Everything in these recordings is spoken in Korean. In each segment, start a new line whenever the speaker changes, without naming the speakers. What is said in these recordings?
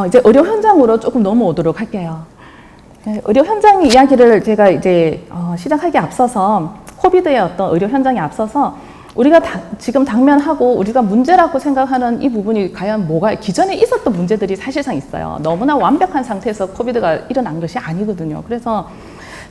이제 의료 현장으로 조금 넘어오도록 할게요. 의료 현장 이야기를 제가 이제 시작하기 앞서서 코비드의 어떤 의료 현장에 앞서서 우리가 지금 당면하고 우리가 문제라고 생각하는 이 부분이 과연 뭐가 기존에 있었던 문제들이 사실상 있어요. 너무나 완벽한 상태에서 코비드가 일어난 것이 아니거든요. 그래서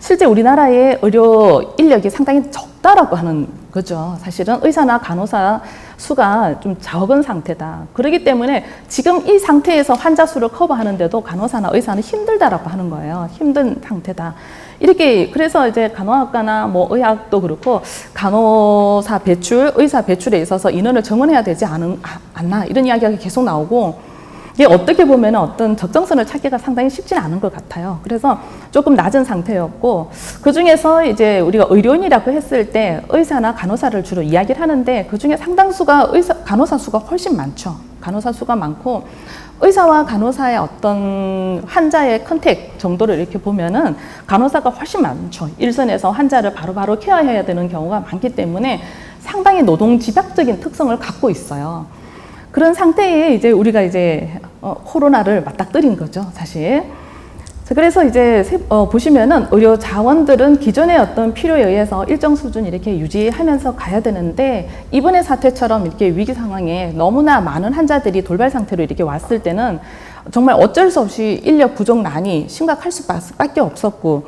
실제 우리나라의 의료 인력이 상당히 적다라고 하는 거죠. 사실은 의사나 간호사 수가 좀 적은 상태다. 그렇기 때문에 지금 이 상태에서 환자 수를 커버하는데도 간호사나 의사는 힘들다라고 하는 거예요. 힘든 상태다. 이렇게 그래서 이제 간호학과나 뭐 의학도 그렇고 간호사 배출, 의사 배출에 있어서 인원을 정원해야 되지 않나 이런 이야기가 계속 나오고 이게 어떻게 보면 어떤 적정선을 찾기가 상당히 쉽지는 않은 것 같아요. 그래서 조금 낮은 상태였고 그 중에서 이제 우리가 의료인이라고 했을 때 의사나 간호사를 주로 이야기를 하는데 그 중에 상당수가 간호사 수가 훨씬 많죠. 간호사 수가 많고 의사와 간호사의 어떤 환자의 컨택 정도를 이렇게 보면은 간호사가 훨씬 많죠. 일선에서 환자를 바로바로 케어해야 되는 경우가 많기 때문에 상당히 노동 집약적인 특성을 갖고 있어요. 그런 상태에 이제 우리가 이제 코로나를 맞닥뜨린 거죠, 사실. 그래서 이제 보시면은 의료 자원들은 기존의 어떤 필요에 의해서 일정 수준 이렇게 유지하면서 가야 되는데 이번의 사태처럼 이렇게 위기 상황에 너무나 많은 환자들이 돌발 상태로 이렇게 왔을 때는 정말 어쩔 수 없이 인력 부족난이 심각할 수밖에 없었고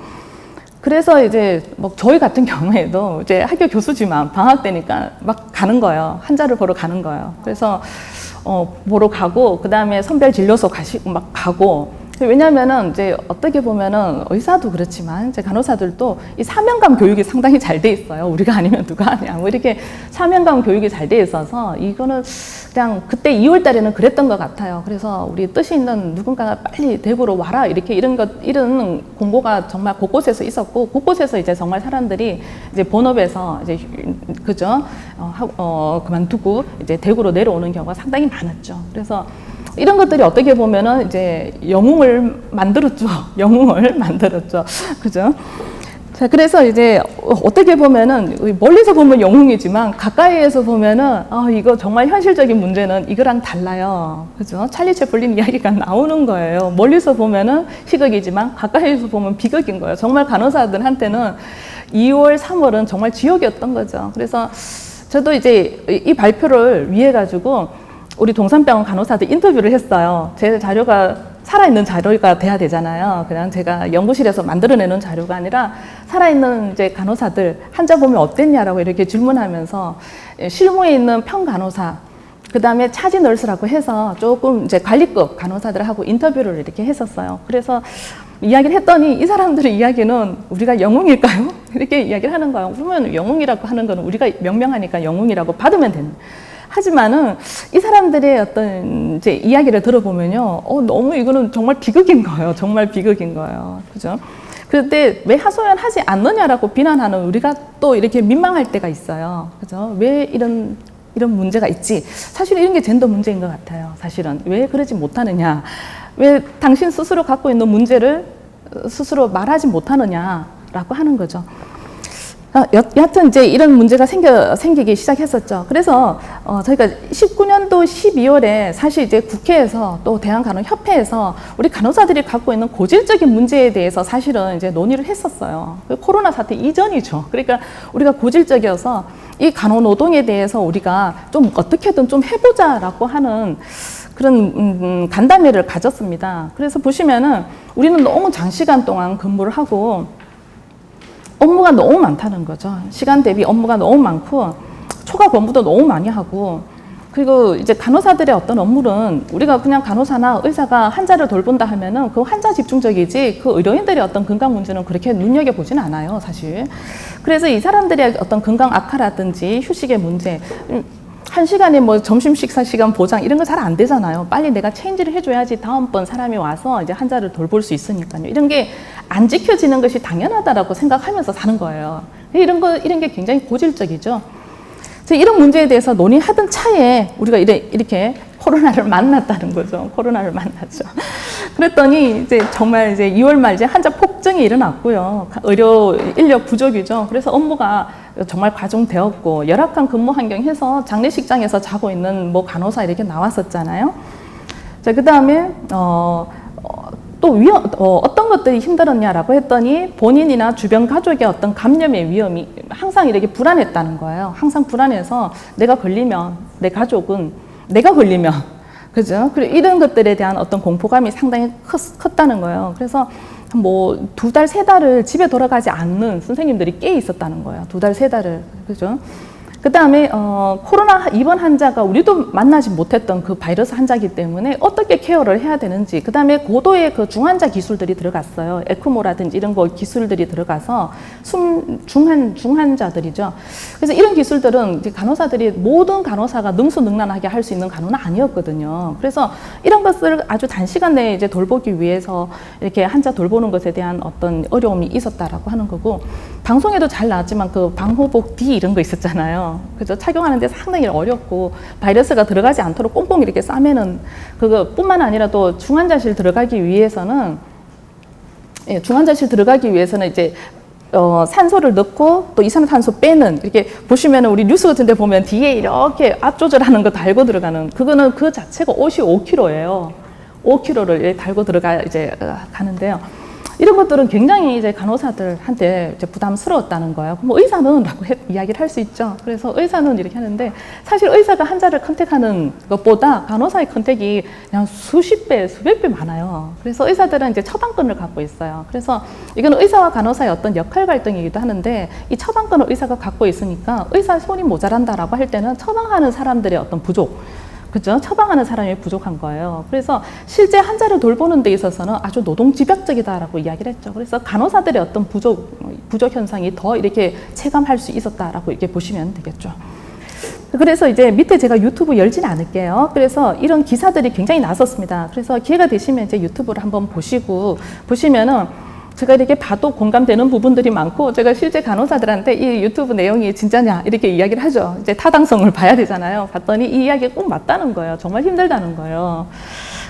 그래서 이제 뭐 저희 같은 경우에도 이제 학교 교수지만 방학 때니까 막 가는 거예요. 환자를 보러 가는 거예요. 그래서 보러 가고 그다음에 선별 진료소 막 가고 왜냐면은 이제 어떻게 보면은 의사도 그렇지만 이제 간호사들도 이 사명감 교육이 상당히 잘 돼 있어요. 우리가 아니면 누가 하냐. 뭐 이렇게 사명감 교육이 잘 돼 있어서 이거는 그냥 그때 2월 달에는 그랬던 것 같아요. 그래서 우리 뜻이 있는 누군가가 빨리 대구로 와라 이렇게 이런 공고가 정말 곳곳에서 있었고 곳곳에서 이제 정말 사람들이 이제 본업에서 이제 그죠 그만두고 이제 대구로 내려오는 경우가 상당히 많았죠. 그래서 이런 것들이 어떻게 보면은 이제 영웅을 만들었죠. 영웅을 만들었죠. 그죠? 자, 그래서 이제 어떻게 보면은 멀리서 보면 영웅이지만 가까이에서 보면은 이거 정말 현실적인 문제는 이거랑 달라요. 그죠? 찰리 채플린 이야기가 나오는 거예요. 멀리서 보면은 희극이지만 가까이에서 보면 비극인 거예요. 정말 간호사들한테는 2월, 3월은 정말 지옥이었던 거죠. 그래서 저도 이제 이 발표를 위해 가지고 우리 동산병원 간호사들 인터뷰를 했어요. 제 자료가 살아있는 자료가 돼야 되잖아요. 그냥 제가 연구실에서 만들어내는 자료가 아니라 살아있는 이제 간호사들 환자 보면 어땠냐라고 이렇게 질문하면서 실무에 있는 평간호사, 그 다음에 차지 널스라고 해서 조금 이제 관리급 간호사들하고 인터뷰를 이렇게 했었어요. 그래서 이야기를 했더니 이 사람들의 이야기는 우리가 영웅일까요? 이렇게 이야기를 하는 거예요. 그러면 영웅이라고 하는 건 우리가 명명하니까 영웅이라고 받으면 되는. 하지만은 이 사람들의 어떤 이제 이야기를 들어보면요, 너무 이거는 정말 비극인 거예요. 정말 비극인 거예요. 그죠? 그런데 왜 하소연하지 않느냐라고 비난하는 우리가 또 이렇게 민망할 때가 있어요. 그죠? 왜 이런 문제가 있지? 사실 이런 게 젠더 문제인 것 같아요. 사실은. 왜 그러지 못하느냐? 왜 당신 스스로 갖고 있는 문제를 스스로 말하지 못하느냐라고 하는 거죠. 여하튼 이제 이런 문제가 생기기 시작했었죠. 그래서 저희가 19년도 12월에 사실 이제 국회에서 또 대한간호협회에서 우리 간호사들이 갖고 있는 고질적인 문제에 대해서 사실은 이제 논의를 했었어요. 코로나 사태 이전이죠. 그러니까 우리가 고질적이어서 이 간호노동에 대해서 우리가 좀 어떻게든 좀 해보자라고 하는 그런 간담회를 가졌습니다. 그래서 보시면은 우리는 너무 장시간 동안 근무를 하고 업무가 너무 많다는 거죠. 시간 대비 업무가 너무 많고 초과 근무도 너무 많이 하고 그리고 이제 간호사들의 어떤 업무는 우리가 그냥 간호사나 의사가 환자를 돌본다 하면은 그 환자 집중적이지 그 의료인들의 어떤 건강 문제는 그렇게 눈여겨보지는 않아요, 사실. 그래서 이 사람들의 어떤 건강 악화라든지 휴식의 문제 1시간에 뭐 점심 식사 시간 보장 이런 거 잘 안 되잖아요. 빨리 내가 체인지를 해줘야지 다음번 사람이 와서 이제 환자를 돌볼 수 있으니까요. 이런 게 안 지켜지는 것이 당연하다라고 생각하면서 사는 거예요. 이런 게 굉장히 고질적이죠. 이런 문제에 대해서 논의하던 차에 우리가 이렇게 코로나를 만났다는 거죠. 코로나를 만났죠. 그랬더니 이제 정말 이제 2월 말 이제 환자 폭증이 일어났고요. 의료 인력 부족이죠. 그래서 업무가 정말 과중되었고 열악한 근무 환경에서 장례식장에서 자고 있는 뭐 간호사 이렇게 나왔었잖아요. 자, 그 다음에, 또 어떤 것들이 힘들었냐라고 했더니 본인이나 주변 가족의 어떤 감염의 위험이 항상 이렇게 불안했다는 거예요. 항상 불안해서 내가 걸리면, 내 가족은 내가 걸리면, 그죠? 그리고 이런 것들에 대한 어떤 공포감이 상당히 컸다는 거예요. 그래서 뭐 2달, 3달을 집에 돌아가지 않는 선생님들이 꽤 있었다는 거예요. 2달, 3달을. 그죠? 그 다음에 코로나 입원 환자가 우리도 만나지 못했던 그 바이러스 환자이기 때문에 어떻게 케어를 해야 되는지, 그 다음에 고도의 그 중환자 기술들이 들어갔어요. 에크모라든지 이런 거 기술들이 들어가서 중환자들이죠. 그래서 이런 기술들은 이제 간호사들이 모든 간호사가 능수능란하게 할 수 있는 간호는 아니었거든요. 그래서 이런 것을 아주 단시간 내에 이제 돌보기 위해서 이렇게 환자 돌보는 것에 대한 어떤 어려움이 있었다라고 하는 거고, 방송에도 잘 나왔지만 그 방호복 D 이런 거 있었잖아요. 그죠? 착용하는데 상당히 어렵고 바이러스가 들어가지 않도록 꽁꽁 이렇게 싸매는 그거뿐만 아니라 또 중환자실 들어가기 위해서는 중환자실 들어가기 위해서는 이제 산소를 넣고 또 이산화탄소 빼는, 이렇게 보시면은 우리 뉴스 같은 데 보면 뒤에 이렇게 압 조절하는 거 달고 들어가는, 그거는 그 자체가 옷이 5kg예요. 5kg를 달고 들어가 이제 가는데요. 이런 것들은 굉장히 이제 간호사들한테 이제 부담스러웠다는 거예요. 뭐 의사는 라고 이야기를 할 수 있죠. 그래서 의사는 이렇게 하는데, 사실 의사가 환자를 컨택하는 것보다 간호사의 컨택이 그냥 수십 배, 수백 배 많아요. 그래서 의사들은 이제 처방권을 갖고 있어요. 그래서 이건 의사와 간호사의 어떤 역할 갈등이기도 하는데, 이 처방권을 의사가 갖고 있으니까 의사 손이 모자란다라고 할 때는 처방하는 사람들의 어떤 부족, 그죠? 처방하는 사람이 부족한 거예요. 그래서 실제 환자를 돌보는 데 있어서는 아주 노동집약적이다라고 이야기를 했죠. 그래서 간호사들의 어떤 부족 현상이 더 이렇게 체감할 수 있었다라고 이렇게 보시면 되겠죠. 그래서 이제 밑에 제가 유튜브 열지는 않을게요. 그래서 이런 기사들이 굉장히 나섰습니다. 그래서 기회가 되시면 이제 유튜브를 한번 보시면은 제가 이렇게 봐도 공감되는 부분들이 많고, 제가 실제 간호사들한테 이 유튜브 내용이 진짜냐 이렇게 이야기를 하죠. 이제 타당성을 봐야 되잖아요. 봤더니 이 이야기가 꼭 맞다는 거예요. 정말 힘들다는 거예요.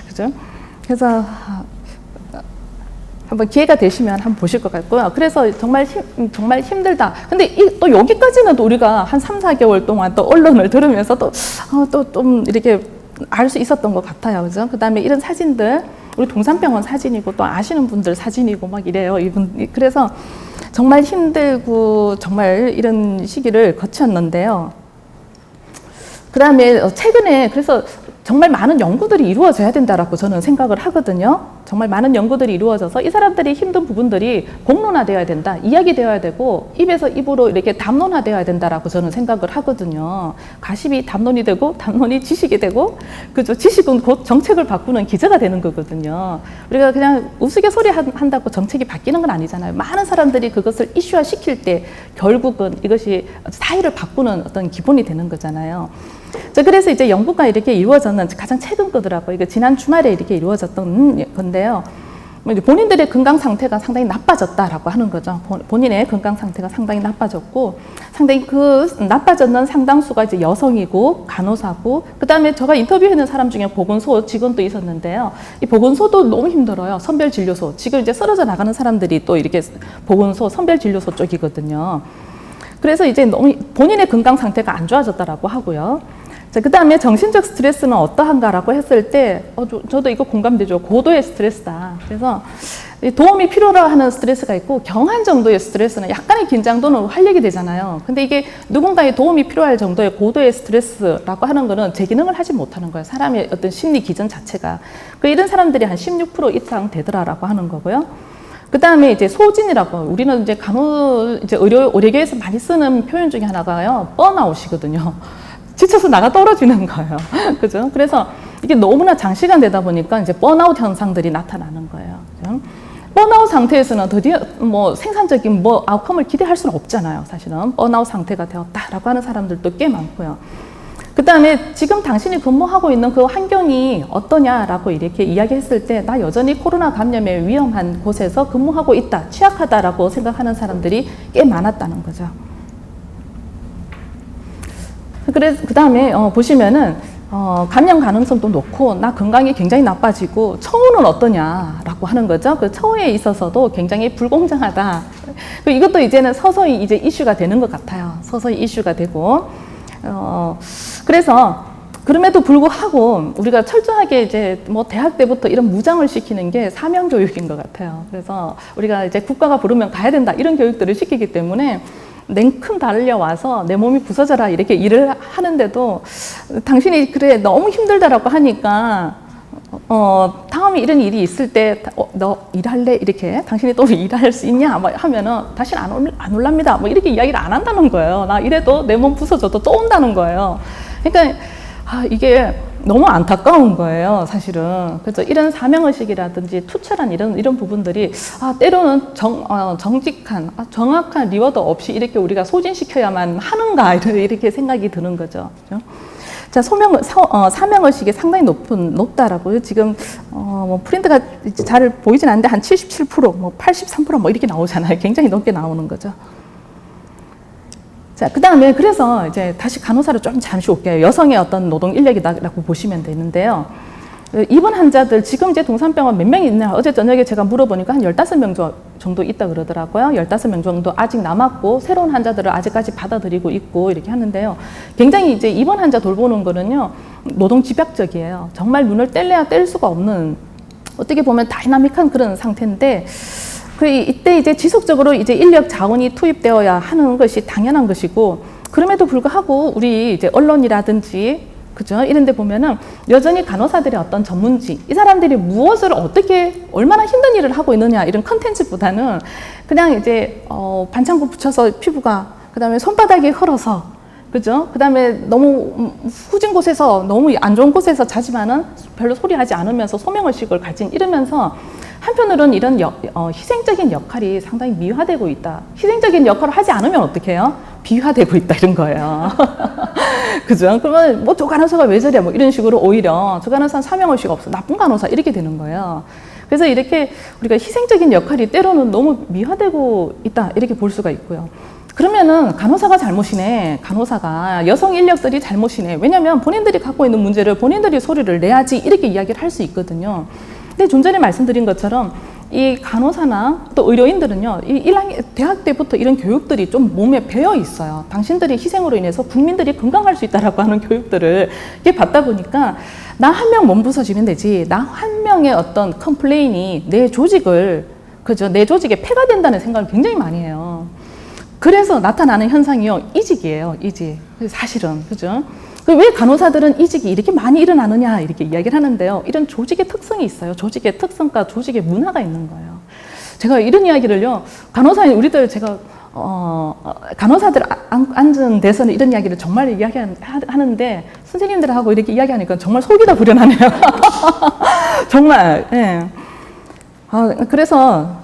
그죠? 그래서 한번 기회가 되시면 한번 보실 것 같고요. 그래서 정말 힘들다. 근데 또 여기까지는 또 우리가 한 3, 4개월 동안 또 언론을 들으면서 또 좀 이렇게 알 수 있었던 것 같아요. 그죠? 그 다음에 이런 사진들, 우리 동산병원 사진이고 또 아시는 분들 사진이고 막 이래요. 그래서 정말 힘들고 정말 이런 시기를 거쳤는데요. 그 다음에 최근에 그래서 정말 많은 연구들이 이루어져야 된다라고 저는 생각을 하거든요. 정말 많은 연구들이 이루어져서 이 사람들이 힘든 부분들이 공론화되어야 된다, 이야기되어야 되고 입에서 입으로 이렇게 담론화되어야 된다라고 저는 생각을 하거든요. 가십이 담론이 되고 담론이 지식이 되고, 그죠? 지식은 곧 정책을 바꾸는 기제가 되는 거거든요. 우리가 그냥 우스갯소리 한다고 정책이 바뀌는 건 아니잖아요. 많은 사람들이 그것을 이슈화 시킬 때 결국은 이것이 사회를 바꾸는 어떤 기본이 되는 거잖아요. 자, 그래서 이제 연구가 이렇게 이루어졌는 가장 최근 거더라고요. 이게 지난 주말에 이렇게 이루어졌던 건데요. 본인들의 건강 상태가 상당히 나빠졌다라고 하는 거죠. 본인의 건강 상태가 상당히 나빠졌고, 상당히 그 나빠졌는 상당수가 이제 여성이고 간호사고, 그 다음에 제가 인터뷰했는 사람 중에 보건소 직원도 있었는데요. 이 보건소도 너무 힘들어요. 선별진료소. 지금 이제 쓰러져 나가는 사람들이 또 이렇게 보건소, 선별진료소 쪽이거든요. 그래서 이제 너무 본인의 건강 상태가 안 좋아졌다라고 하고요. 자, 그 다음에 정신적 스트레스는 어떠한가라고 했을 때, 저도 이거 공감되죠. 고도의 스트레스다. 그래서 도움이 필요로 하는 스트레스가 있고, 경한 정도의 스트레스는 약간의 긴장도는 활력이 되잖아요. 근데 이게 누군가의 도움이 필요할 정도의 고도의 스트레스라고 하는 거는 제 기능을 하지 못하는 거예요. 사람의 어떤 심리 기전 자체가. 이런 사람들이 한 16% 이상 되더라라고 하는 거고요. 그 다음에 이제 소진이라고, 우리는 이제 이제 의료계에서 많이 쓰는 표현 중에 하나가요, 번아웃이거든요. 지쳐서 나가 떨어지는 거예요. 그죠? 그래서 이게 너무나 장시간 되다 보니까 이제 번아웃 현상들이 나타나는 거예요. 그죠? 번아웃 상태에서는 드디어 뭐 생산적인 뭐 아웃컴을 기대할 수는 없잖아요. 사실은 번아웃 상태가 되었다라고 하는 사람들도 꽤 많고요. 그 다음에 지금 당신이 근무하고 있는 그 환경이 어떠냐라고 이렇게 이야기했을 때, 나 여전히 코로나 감염에 위험한 곳에서 근무하고 있다, 취약하다라고 생각하는 사람들이 꽤 많았다는 거죠. 그래서 그 다음에 보시면은 감염 가능성도 높고, 나 건강이 굉장히 나빠지고 처우는 어떠냐라고 하는 거죠. 그 처우에 있어서도 굉장히 불공정하다. 이것도 이제는 서서히 이제 이슈가 되는 것 같아요. 서서히 이슈가 되고, 그래서 그럼에도 불구하고 우리가 철저하게 이제 뭐 대학 때부터 이런 무장을 시키는 게 사명 교육인 것 같아요. 그래서 우리가 이제 국가가 부르면 가야 된다 이런 교육들을 시키기 때문에 냉큼 달려와서 내 몸이 부서져라 이렇게 일을 하는데도 당신이 그래 너무 힘들다라고 하니까 다음에 이런 일이 있을 때 너 일할래? 이렇게 당신이 또 일할 수 있냐? 뭐 하면은 다시 안 올랍니다. 뭐 이렇게 이야기를 안 한다는 거예요. 나 이래도 내 몸 부서져도 또 온다는 거예요. 그러니까 이게 너무 안타까운 거예요, 사실은. 그래서 이런 사명의식이라든지 투철한 이런 부분들이 때로는 정직한, 정확한 리워드 없이 이렇게 우리가 소진시켜야만 하는가 이렇게 생각이 드는 거죠. 그렇죠? 자, 사명의식이 상당히 높다라고요. 지금, 프린트가 잘 보이진 않는데 한 77%, 뭐 83%, 뭐 이렇게 나오잖아요. 굉장히 높게 나오는 거죠. 자, 그 다음에 그래서 이제 다시 간호사를 좀 잠시 올게요. 여성의 어떤 노동 인력이라고 보시면 되는데요. 입원 환자들 지금 이제 동산병원 몇 명이 있냐? 어제 저녁에 제가 물어보니까 한 15명 정도 있다 그러더라고요. 15명 정도 아직 남았고 새로운 환자들을 아직까지 받아들이고 있고 이렇게 하는데요. 굉장히 이제 입원 환자 돌보는 거는요. 노동 집약적이에요. 정말 눈을 뗄래야 뗄 수가 없는 어떻게 보면 다이나믹한 그런 상태인데 이때 이제 지속적으로 이제 인력 자원이 투입되어야 하는 것이 당연한 것이고 그럼에도 불구하고 우리 이제 언론이라든지 그죠? 이런 데 보면은 여전히 간호사들의 어떤 전문지, 이 사람들이 무엇을 어떻게, 얼마나 힘든 일을 하고 있느냐, 이런 컨텐츠보다는 그냥 이제, 반창고 붙여서 피부가, 그 다음에 손바닥이 헐어서, 그죠? 그 다음에 너무 후진 곳에서, 너무 안 좋은 곳에서 자지만은 별로 소리하지 않으면서 소명의식을 가진 이러면서 한편으로는 이런 희생적인 역할이 상당히 미화되고 있다. 희생적인 역할을 하지 않으면 어떻게 해요? 비화되고 있다 이런 거예요. 그죠? 그러면 뭐 저 간호사가 왜 저래? 뭐 이런 식으로 오히려 저 간호사는 사명의식 없어. 나쁜 간호사 이렇게 되는 거예요. 그래서 이렇게 우리가 희생적인 역할이 때로는 너무 미화되고 있다 이렇게 볼 수가 있고요. 그러면은 간호사가 잘못이네. 간호사가 여성 인력들이 잘못이네. 왜냐하면 본인들이 갖고 있는 문제를 본인들이 소리를 내야지 이렇게 이야기를 할 수 있거든요. 근데 좀 전에 말씀드린 것처럼 이 간호사나 또 의료인들은요, 대학 때부터 이런 교육들이 좀 몸에 배어 있어요. 당신들이 희생으로 인해서 국민들이 건강할 수 있다라고 하는 교육들을 이렇게 받다 보니까 나 한 명 몸 부서지면 되지. 나 한 명의 어떤 컴플레인이 내 조직을, 그죠? 내 조직에 폐가 된다는 생각을 굉장히 많이 해요. 그래서 나타나는 현상이요, 이직이에요, 이직. 사실은, 그죠? 왜 간호사들은 이직이 이렇게 많이 일어나느냐 이렇게 이야기를 하는데요. 이런 조직의 특성이 있어요. 조직의 특성과 조직의 문화가 있는 거예요. 제가 이런 이야기를요. 간호사인 우리들 제가 간호사들 앉은 데서는 이런 이야기를 정말 이야기하는데 선생님들하고 이렇게 이야기하니까 정말 속이 다 불편하네요. 정말. 예. 그래서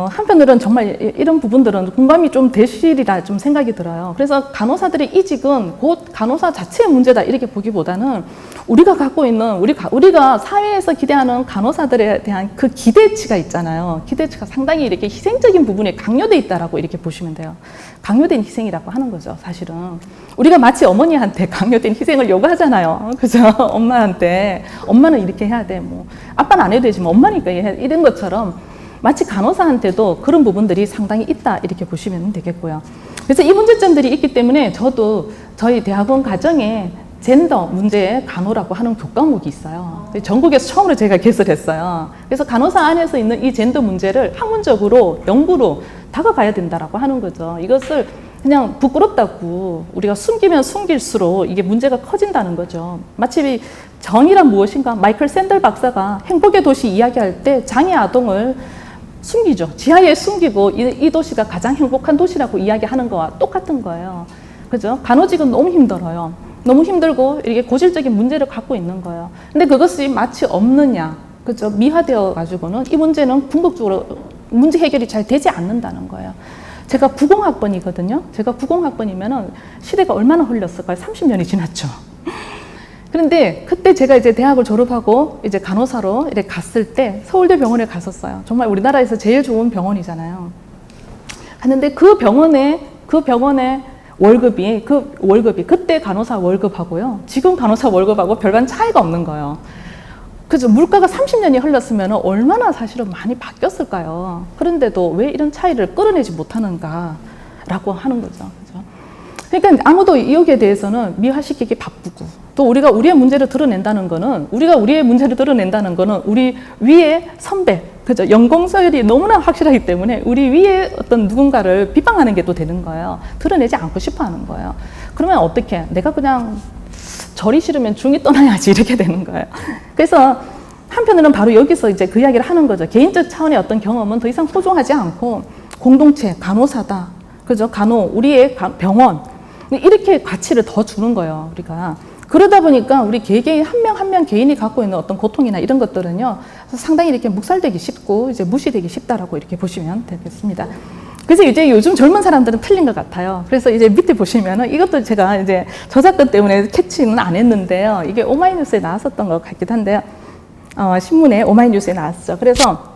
한편으로는 정말 이런 부분들은 공감이 좀 되시리라 좀 생각이 들어요. 그래서 간호사들의 이직은 곧 간호사 자체의 문제다 이렇게 보기보다는 우리가 갖고 있는 우리가 사회에서 기대하는 간호사들에 대한 그 기대치가 있잖아요. 기대치가 상당히 이렇게 희생적인 부분에 강요돼 있다라고 이렇게 보시면 돼요. 강요된 희생이라고 하는 거죠, 사실은. 우리가 마치 어머니한테 강요된 희생을 요구하잖아요. 그죠? 엄마한테. 엄마는 이렇게 해야 돼. 뭐, 아빠는 안 해도 되지만 엄마니까 이런 것처럼 마치 간호사한테도 그런 부분들이 상당히 있다. 이렇게 보시면 되겠고요. 그래서 이 문제점들이 있기 때문에 저도 저희 대학원 과정에 젠더 문제의 간호라고 하는 교과목이 있어요. 전국에서 처음으로 제가 개설했어요. 그래서 간호사 안에서 있는 이 젠더 문제를 학문적으로, 연구로 다가가야 된다라고 하는 거죠. 이것을 그냥 부끄럽다고 우리가 숨기면 숨길수록 이게 문제가 커진다는 거죠. 마치 정의란 무엇인가? 마이클 샌델 박사가 행복의 도시 이야기할 때 장애 아동을 숨기죠. 지하에 숨기고 이 도시가 가장 행복한 도시라고 이야기하는 거와 똑같은 거예요. 그죠? 간호직은 너무 힘들어요. 너무 힘들고 이게 고질적인 문제를 갖고 있는 거예요. 근데 그것이 마치 없느냐, 그죠? 미화되어 가지고는 이 문제는 궁극적으로 문제 해결이 잘 되지 않는다는 거예요. 제가 90학번이거든요. 제가 90학번이면은 시대가 얼마나 흘렸을까요? 30년이 지났죠. 그런데 그때 제가 이제 대학을 졸업하고 이제 간호사로 이렇게 갔을 때 서울대 병원에 갔었어요. 정말 우리나라에서 제일 좋은 병원이잖아요. 갔는데 그 병원의 월급이 그때 간호사 월급하고요. 지금 간호사 월급하고 별반 차이가 없는 거예요. 그죠? 물가가 30년이 흘렀으면 얼마나 사실은 많이 바뀌었을까요? 그런데도 왜 이런 차이를 끌어내지 못하는가라고 하는 거죠. 그죠? 그러니까 아무도 여기에 대해서는 미화시키기 바쁘고, 또 우리가 우리의 문제를 드러낸다는 거는, 우리가 우리의 문제를 드러낸다는 거는 우리 위에 선배, 그죠? 연공서열이 너무나 확실하기 때문에 우리 위에 어떤 누군가를 비방하는 게 또 되는 거예요. 드러내지 않고 싶어 하는 거예요. 그러면 어떻게? 내가 그냥 절이 싫으면 중이 떠나야지, 이렇게 되는 거예요. 그래서 한편으로는 바로 여기서 이제 그 이야기를 하는 거죠. 개인적 차원의 어떤 경험은 더 이상 소중하지 않고 공동체, 간호사다, 그죠? 우리의 병원, 이렇게 가치를 더 주는 거예요, 우리가. 그러다 보니까 우리 개개인 한 명 한 명 개인이 갖고 있는 어떤 고통이나 이런 것들은요, 상당히 이렇게 묵살되기 쉽고 이제 무시되기 쉽다라고 이렇게 보시면 되겠습니다. 그래서 이제 요즘 젊은 사람들은 틀린 것 같아요. 그래서 이제 밑에 보시면은, 이것도 제가 이제 저작권 때문에 캐치는 안 했는데요. 이게 오마이뉴스에 나왔었던 것 같기도 한데요. 신문에 오마이뉴스에 나왔죠. 그래서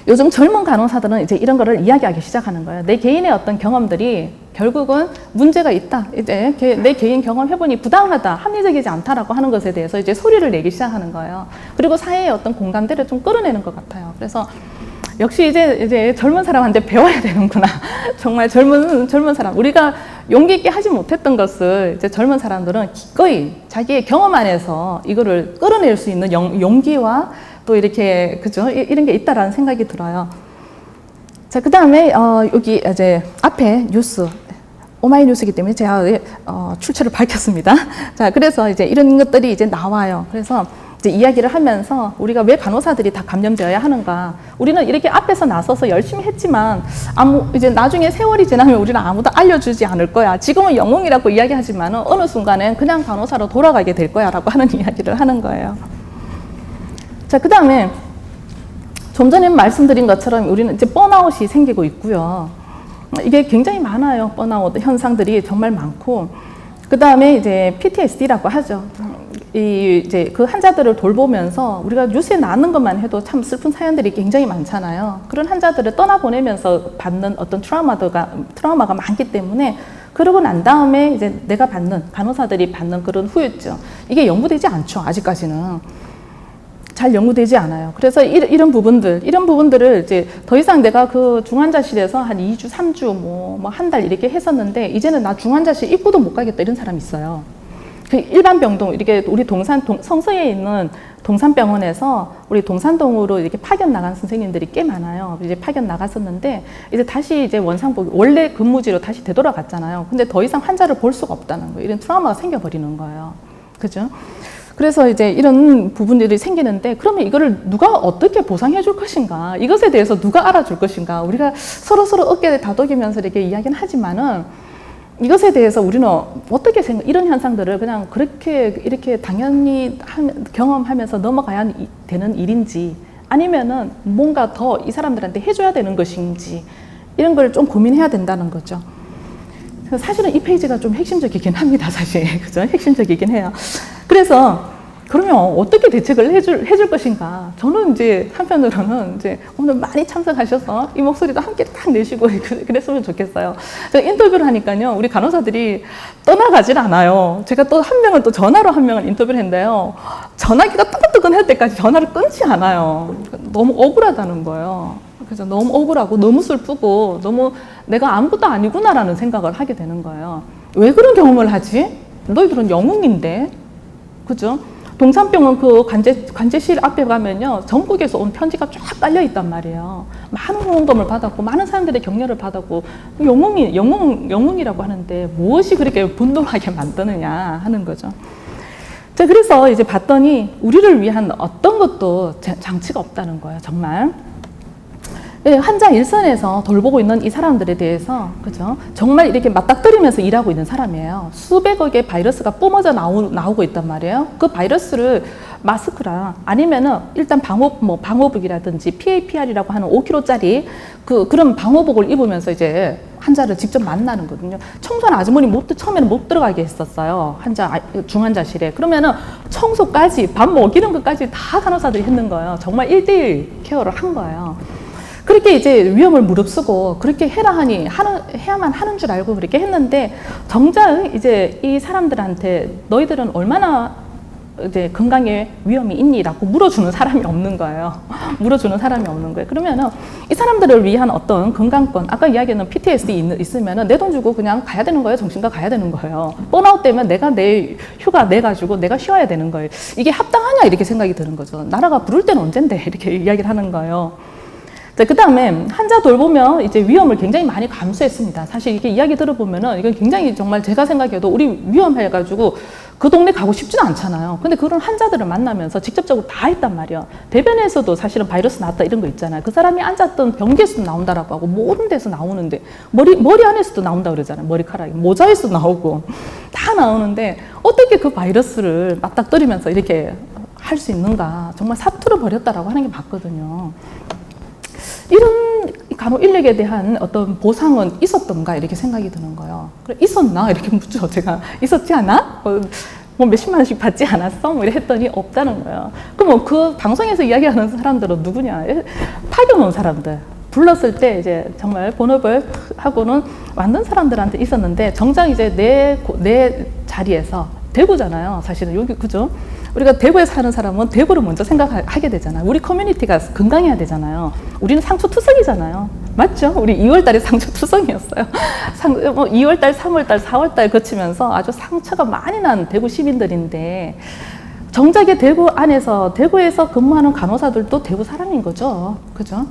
요즘 젊은 간호사들은 이제 이런 거를 이야기하기 시작하는 거예요. 내 개인의 어떤 경험들이 결국은 문제가 있다. 이제 내 개인 경험 해보니 부당하다, 합리적이지 않다라고 하는 것에 대해서 이제 소리를 내기 시작하는 거예요. 그리고 사회의 어떤 공감대를 좀 끌어내는 것 같아요. 그래서 역시 이제 젊은 사람한테 배워야 되는구나. 정말 젊은 사람. 우리가 용기 있게 하지 못했던 것을 이제 젊은 사람들은 기꺼이 자기의 경험 안에서 이거를 끌어낼 수 있는 용기와 또 이렇게, 그죠? 이런 게 있다라는 생각이 들어요. 자, 그 다음에, 여기 이제 앞에 뉴스, 오마이뉴스이기 때문에 제가 출처를 밝혔습니다. 자, 그래서 이제 이런 것들이 이제 나와요. 그래서 이제 이야기를 하면서 우리가 왜 간호사들이 다 감염되어야 하는가. 우리는 이렇게 앞에서 나서서 열심히 했지만, 이제 나중에 세월이 지나면 우리는 아무도 알려주지 않을 거야. 지금은 영웅이라고 이야기하지만 어느 순간엔 그냥 간호사로 돌아가게 될 거야 라고 하는 이야기를 하는 거예요. 자, 그 다음에 좀 전에 말씀드린 것처럼 우리는 이제 번아웃이 생기고 있고요. 이게 굉장히 많아요. 번아웃 현상들이 정말 많고, 그 다음에 이제 PTSD라고 하죠. 이제 그 환자들을 돌보면서 우리가 뉴스에 나오는 것만 해도 참 슬픈 사연들이 굉장히 많잖아요. 그런 환자들을 떠나보내면서 받는 어떤 트라우마가 많기 때문에, 그러고 난 다음에 이제 간호사들이 받는 그런 후유증, 이게 연구되지 않죠. 아직까지는. 잘 연구되지 않아요. 그래서 이런 부분들을 이제 더 이상 내가 그 중환자실에서 한 2주, 3주, 뭐 한 달 이렇게 했었는데, 이제는 나 중환자실 입구도 못 가겠다, 이런 사람이 있어요. 그 일반 병동, 이렇게 우리 성서에 있는 동산병원에서 우리 동산동으로 이렇게 파견 나간 선생님들이 꽤 많아요. 이제 파견 나갔었는데, 이제 다시 이제 원래 근무지로 다시 되돌아갔잖아요. 근데 더 이상 환자를 볼 수가 없다는 거예요. 이런 트라우마가 생겨버리는 거예요. 그죠? 그래서 이제 이런 부분들이 생기는데, 그러면 이거를 누가 어떻게 보상해 줄 것인가, 이것에 대해서 누가 알아줄 것인가. 우리가 서로 어깨를 다독이면서 이렇게 이야기는 하지만은, 이것에 대해서 우리는 어떻게 이런 현상들을 그냥 이렇게 당연히 경험하면서 넘어가야 되는 일인지, 아니면은 뭔가 더 이 사람들한테 해줘야 되는 것인지, 이런 걸 좀 고민해야 된다는 거죠. 사실은 이 페이지가 좀 핵심적이긴 합니다, 사실. 그죠? 핵심적이긴 해요. 그래서, 그러면 어떻게 대책을 해줄 것인가? 저는 이제 한편으로는 이제 오늘 많이 참석하셔서 이 목소리도 함께 딱 내시고 그랬으면 좋겠어요. 제가 인터뷰를 하니까요, 우리 간호사들이 떠나가질 않아요. 제가 또 전화로 한 명을 인터뷰를 했는데요. 전화기가 뜨끈뜨끈할 때까지 전화를 끊지 않아요. 너무 억울하다는 거예요. 그래서 너무 억울하고 너무 슬프고 너무 내가 아무것도 아니구나라는 생각을 하게 되는 거예요. 왜 그런 경험을 하지? 너희들은 영웅인데, 그죠? 동산병원 그 관제실 앞에 가면요, 전국에서 온 편지가 쫙 깔려 있단 말이에요. 많은 후원금을 받았고 많은 사람들의 격려를 받았고, 영웅이라고 하는데 무엇이 그렇게 분노하게 만드느냐 하는 거죠. 자, 그래서 이제 봤더니 우리를 위한 어떤 것도 장치가 없다는 거예요, 정말. 환자 일선에서 돌보고 있는 이 사람들에 대해서, 그죠? 정말 이렇게 맞닥뜨리면서 일하고 있는 사람이에요. 수백여 개의 바이러스가 뿜어져 나오고 있단 말이에요. 그 바이러스를 마스크랑 아니면은 일단 방호복이라든지 PAPR이라고 하는 5kg짜리 그런 방호복을 입으면서 이제 환자를 직접 만나는 거거든요. 청소는 아주머니 처음에는 못 들어가게 했었어요. 중환자실에. 그러면은 청소까지, 밥 먹이는 것까지 다 간호사들이 했는 거예요. 정말 1대1 케어를 한 거예요. 그렇게 이제 위험을 무릅쓰고 그렇게 해야만 하는 줄 알고 그렇게 했는데, 정작 이제 이 사람들한테 너희들은 얼마나 이제 건강에 위험이 있니라고 물어주는 사람이 없는 거예요. 물어주는 사람이 없는 거예요. 그러면은 이 사람들을 위한 어떤 건강권, 아까 이야기하는 PTSD 있으면은 내 돈 주고 그냥 가야 되는 거예요. 정신과 가야 되는 거예요. 번아웃 되면 내가 내 휴가 내 가지고 내가 쉬어야 되는 거예요. 이게 합당하냐 이렇게 생각이 드는 거죠. 나라가 부를 때는 언젠데 이렇게 이야기를 하는 거예요. 그 다음에 환자 돌보면 이제 위험을 굉장히 많이 감수했습니다. 사실 이게 이야기 들어보면은 이건 굉장히 정말 제가 생각해도 우리 위험해가지고 그 동네 가고 싶지는 않잖아요. 근데 그런 환자들을 만나면서 직접적으로 다 했단 말이에요. 대변에서도 사실은 바이러스 나왔다 이런 거 있잖아요. 그 사람이 앉았던 변기에서도 나온다라고 하고 모든 데서 나오는데 머리 안에서도 나온다 그러잖아요. 머리카락이 모자에서도 나오고 다 나오는데 어떻게 그 바이러스를 맞닥뜨리면서 이렇게 할 수 있는가. 정말 사투를 벌였다라고 하는 게 맞거든요. 이런 간호 인력에 대한 어떤 보상은 있었던가 이렇게 생각이 드는 거예요. 그래, 있었나? 이렇게 묻죠. 제가 있었지 않아? 뭐 몇십만 원씩 받지 않았어? 뭐 이래 했더니 없다는 거예요. 그럼 그 방송에서 이야기하는 사람들은 누구냐? 파견 온 사람들. 불렀을 때 이제 정말 본업을 하고는 만든 사람들한테 있었는데 정작 이제 내 자리에서 대구잖아요. 사실은 여기 그죠? 우리가 대구에 사는 사람은 대구를 먼저 생각하게 되잖아요. 우리 커뮤니티가 건강해야 되잖아요. 우리는 상처투성이잖아요. 맞죠? 우리 2월 달에 상처투성이었어요. 2월 달, 3월 달, 4월 달 거치면서 아주 상처가 많이 난 대구 시민들인데 정작에 대구에서 근무하는 간호사들도 대구 사람인 거죠. 그죠?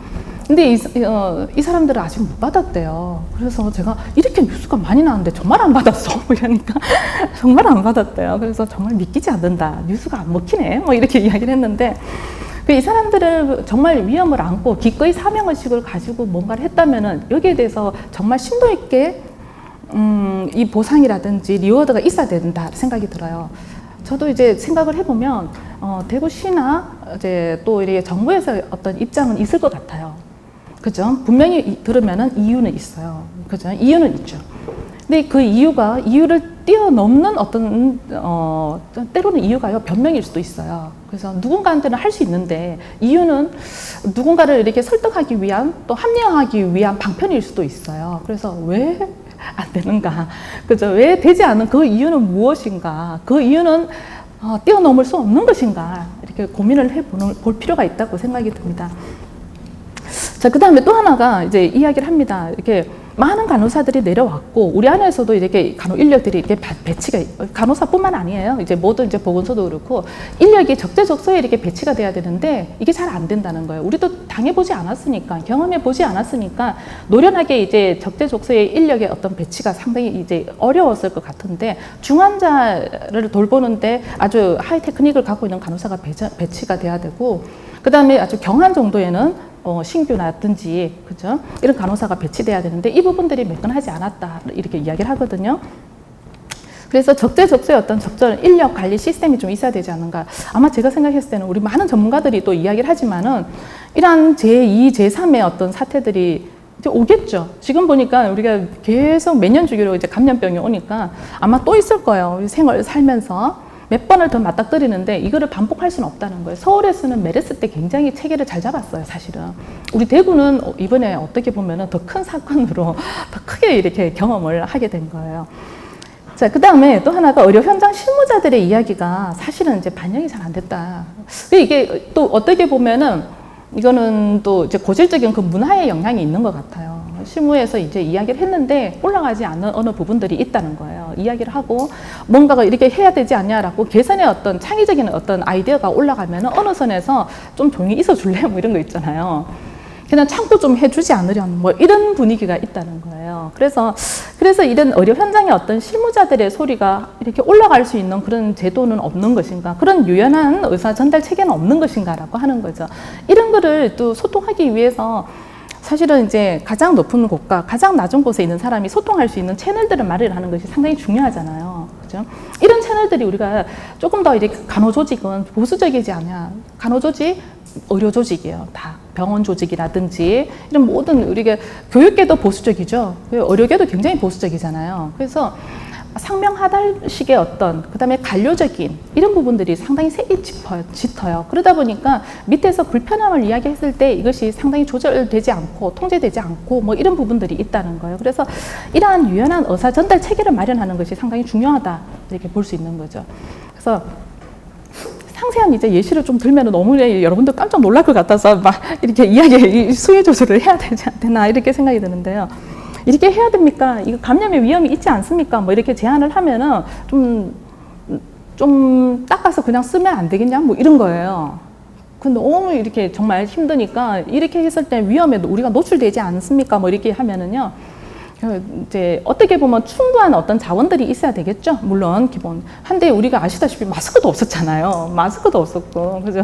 근데 이 사람들은 아직 못 받았대요. 그래서 제가 이렇게 뉴스가 많이 나왔는데 정말 안 받았어? 이러니까 정말 안 받았대요. 그래서 정말 믿기지 않는다. 뉴스가 안 먹히네. 뭐 이렇게 이야기를 했는데 이 사람들은 정말 위험을 안고 기꺼이 사명의식을 가지고 뭔가를 했다면은 여기에 대해서 정말 심도 있게 이 보상이라든지 리워드가 있어야 된다 생각이 들어요. 저도 이제 생각을 해보면 대구시나 이제 또 이렇게 정부에서 어떤 입장은 있을 것 같아요. 그죠? 분명히 들으면은 이유는 있어요. 그죠? 이유는 있죠. 근데 그 이유를 뛰어넘는 어떤, 때로는 이유가요, 변명일 수도 있어요. 그래서 누군가한테는 할 수 있는데, 이유는 누군가를 이렇게 설득하기 위한, 또 합리화하기 위한 방편일 수도 있어요. 그래서 왜 안 되는가? 그죠? 왜 되지 않은 그 이유는 무엇인가? 그 이유는 뛰어넘을 수 없는 것인가? 이렇게 고민을 해볼 필요가 있다고 생각이 듭니다. 자, 그 다음에 또 하나가 이제 이야기를 합니다. 이렇게 많은 간호사들이 내려왔고, 우리 안에서도 이렇게 간호 인력들이 이렇게 배치가, 간호사뿐만 아니에요. 이제 모든 이제 보건소도 그렇고, 인력이 적재적소에 이렇게 배치가 돼야 되는데, 이게 잘 안 된다는 거예요. 우리도 당해보지 않았으니까, 경험해보지 않았으니까, 노련하게 이제 적재적소의 인력의 어떤 배치가 상당히 이제 어려웠을 것 같은데, 중환자를 돌보는데 아주 하이 테크닉을 갖고 있는 간호사가 배치가 돼야 되고, 그 다음에 아주 경한 정도에는 신규라든지 그죠? 이런 간호사가 배치돼야 되는데 이 부분들이 매끈하지 않았다 이렇게 이야기를 하거든요. 그래서 적재적소의 어떤 적절 인력 관리 시스템이 좀 있어야 되지 않는가. 아마 제가 생각했을 때는 우리 많은 전문가들이 또 이야기를 하지만은 이러한 제2, 제3의 어떤 사태들이 이제 오겠죠. 지금 보니까 우리가 계속 매년 주기로 이제 감염병이 오니까 아마 또 있을 거예요. 우리 생활 살면서. 몇 번을 더 맞닥뜨리는데 이거를 반복할 수는 없다는 거예요. 서울에서는 메르스 때 굉장히 체계를 잘 잡았어요, 사실은. 우리 대구는 이번에 어떻게 보면은 더 큰 사건으로 더 크게 이렇게 경험을 하게 된 거예요. 자, 그 다음에 또 하나가 의료 현장 실무자들의 이야기가 사실은 이제 반영이 잘 안 됐다. 이게 또 어떻게 보면은 이거는 또 이제 고질적인 그 문화의 영향이 있는 것 같아요. 실무에서 이제 이야기를 했는데 올라가지 않는 어느 부분들이 있다는 거예요. 이야기를 하고 뭔가가 이렇게 해야 되지 않냐라고 개선의 어떤 창의적인 어떤 아이디어가 올라가면 어느 선에서 좀 조용히 있어 줄래? 뭐 이런 거 있잖아요. 그냥 참고 좀 해주지 않으려는 뭐 이런 분위기가 있다는 거예요. 그래서 이런 의료 현장의 어떤 실무자들의 소리가 이렇게 올라갈 수 있는 그런 제도는 없는 것인가, 그런 유연한 의사 전달 체계는 없는 것인가라고 하는 거죠. 이런 거를 또 소통하기 위해서 사실은 이제 가장 높은 곳과 가장 낮은 곳에 있는 사람이 소통할 수 있는 채널들을 마련하는 것이 상당히 중요하잖아요. 그죠? 이런 채널들이 우리가 조금 더 이제 간호조직은 보수적이지 않냐. 간호조직, 의료조직이에요. 다. 병원 조직이라든지 이런 모든 우리가 교육계도 보수적이죠. 의료계도 굉장히 보수적이잖아요. 그래서 상명하달식의 어떤 그다음에 관료적인 이런 부분들이 상당히 세게 짙어요. 그러다 보니까 밑에서 불편함을 이야기했을 때 이것이 상당히 조절되지 않고 통제되지 않고 뭐 이런 부분들이 있다는 거예요. 그래서 이러한 유연한 의사 전달 체계를 마련하는 것이 상당히 중요하다 이렇게 볼 수 있는 거죠. 그래서 상세한 이제 예시를 좀 들면 너무 여러분들 깜짝 놀랄 것 같아서 막 이렇게 이야기 수요 조절을 해야 되지 않나 이렇게 생각이 드는데요. 이렇게 해야 됩니까? 이거 감염의 위험이 있지 않습니까? 뭐 이렇게 제안을 하면은 좀 닦아서 그냥 쓰면 안 되겠냐? 뭐 이런 거예요. 근데 너무 이렇게 정말 힘드니까 이렇게 했을 때 위험에 우리가 노출되지 않습니까? 뭐 이렇게 하면은요. 이제 어떻게 보면 충분한 어떤 자원들이 있어야 되겠죠. 물론 기본. 한데 우리가 아시다시피 마스크도 없었잖아요. 마스크도 없었고, 그죠?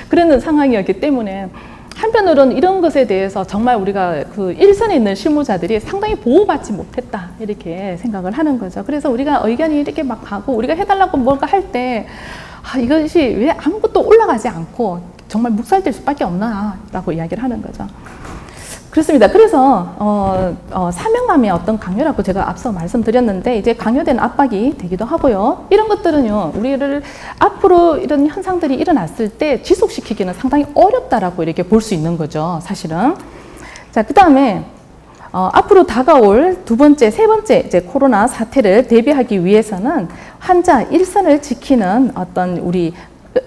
그런 상황이었기 때문에 한편으로는 이런 것에 대해서 정말 우리가 그 일선에 있는 실무자들이 상당히 보호받지 못했다 이렇게 생각을 하는 거죠. 그래서 우리가 의견이 이렇게 막 가고 우리가 해달라고 뭔가 할 때 이것이 왜 아무것도 올라가지 않고 정말 묵살될 수밖에 없나라고 이야기를 하는 거죠. 그렇습니다. 그래서 사명감의 어떤 강요라고 제가 앞서 말씀드렸는데 이제 강요된 압박이 되기도 하고요. 이런 것들은요, 우리를 앞으로 이런 현상들이 일어났을 때 지속시키기는 상당히 어렵다라고 이렇게 볼 수 있는 거죠, 사실은. 자, 그 다음에 앞으로 다가올 두 번째, 세 번째 이제 코로나 사태를 대비하기 위해서는 환자 일선을 지키는 어떤 우리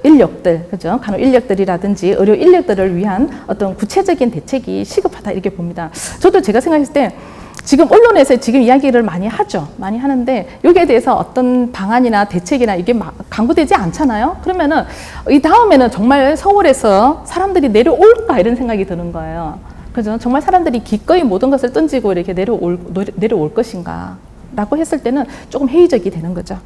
인력들, 그죠? 간호 인력들이라든지 의료 인력들을 위한 어떤 구체적인 대책이 시급하다 이렇게 봅니다. 저도 제가 생각했을 때 지금 언론에서 지금 이야기를 많이 하죠. 많이 하는데 여기에 대해서 어떤 방안이나 대책이나 이게 막 강구되지 않잖아요. 그러면은 이 다음에는 정말 서울에서 사람들이 내려올까 이런 생각이 드는 거예요. 그죠? 정말 사람들이 기꺼이 모든 것을 던지고 이렇게 내려올 것인가 라고 했을 때는 조금 회의적이 되는 거죠.